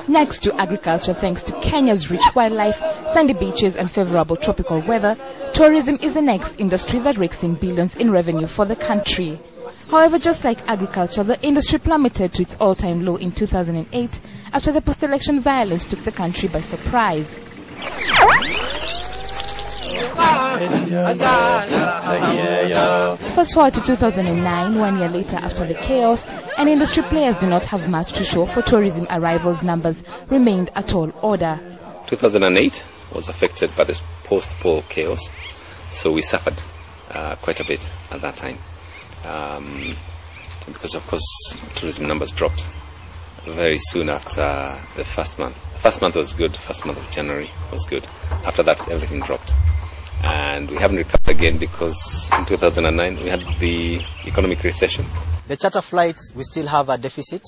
Next to agriculture, thanks to Kenya's rich wildlife, sandy beaches and favorable tropical weather, tourism is the next industry that rakes in billions in revenue for the country. However, just like agriculture, the industry plummeted to its all-time low in 2008 after the post-election violence took the country by surprise. Fast forward to 2009, 1 year later after the chaos, and industry players do not have much to show for tourism arrivals. Numbers remained a tall order. 2008 was affected by this post-poll chaos, so we suffered quite a bit at that time. Because of course tourism numbers dropped very soon after the first month. The first month was good, first month of January was good. After that everything dropped. And we haven't recovered again because in 2009 we had the economic recession. The charter flights, we still have a deficit.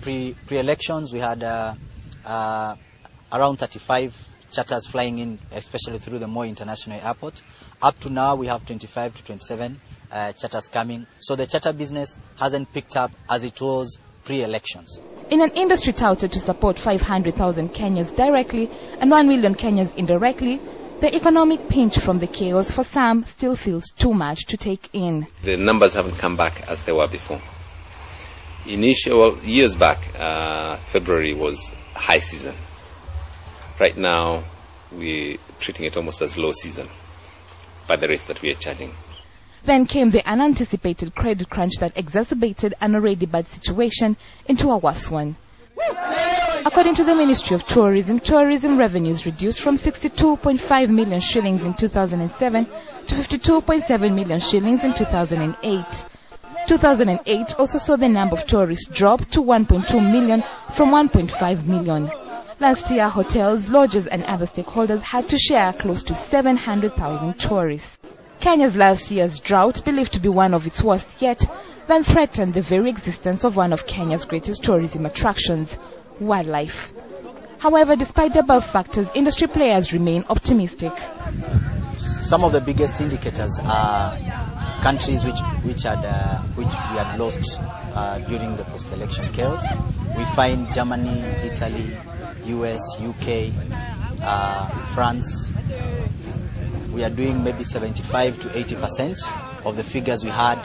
Pre-elections we had around 35 charters flying in, especially through the Moi International Airport. Up to now we have 25 to 27 charters coming. So the charter business hasn't picked up as it was pre-elections. In an industry touted to support 500,000 Kenyans directly and 1 million Kenyans indirectly, the economic pinch from the chaos for some still feels too much to take in. The numbers haven't come back as they were before. Years back, February was high season. Right now, we're treating it almost as low season by the rates that we are charging. Then came the unanticipated credit crunch that exacerbated an already bad situation into a worse one. According to the Ministry of Tourism, tourism revenues reduced from 62.5 million shillings in 2007 to 52.7 million shillings in 2008. 2008 also saw the number of tourists drop to 1.2 million from 1.5 million. Last year, hotels, lodges and other stakeholders had to share close to 700,000 tourists. Kenya's last year's drought, believed to be one of its worst yet, then threatened the very existence of one of Kenya's greatest tourism attractions, wildlife. However, despite the above factors, industry players remain optimistic. Some of the biggest indicators are countries which we had lost during the post-election chaos. We find Germany, Italy, US, UK, France. We are doing maybe 75 to 80% of the figures we had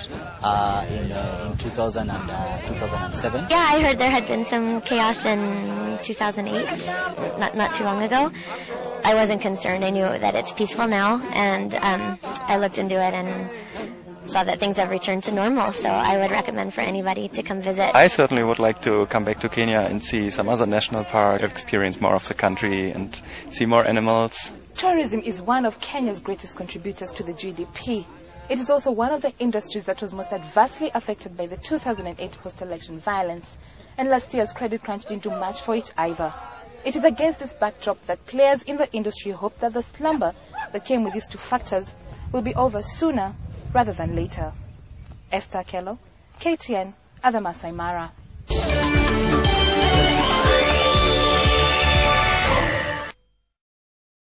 in 2000 and 2007. Yeah, I heard there had been some chaos in 2008, not too long ago. I wasn't concerned. I knew that it's peaceful now, and I looked into it and saw that things have returned to normal, so I would recommend for anybody to come visit. I certainly would like to come back to Kenya and see some other national park, experience more of the country and see more animals. Tourism is one of Kenya's greatest contributors to the GDP. It is also one of the industries that was most adversely affected by the 2008 post-election violence, and last year's credit crunch didn't do much for it either. It is against this backdrop that players in the industry hope that the slumber that came with these two factors will be over sooner rather than later. Esther Kello, KTN, Adama Saimara.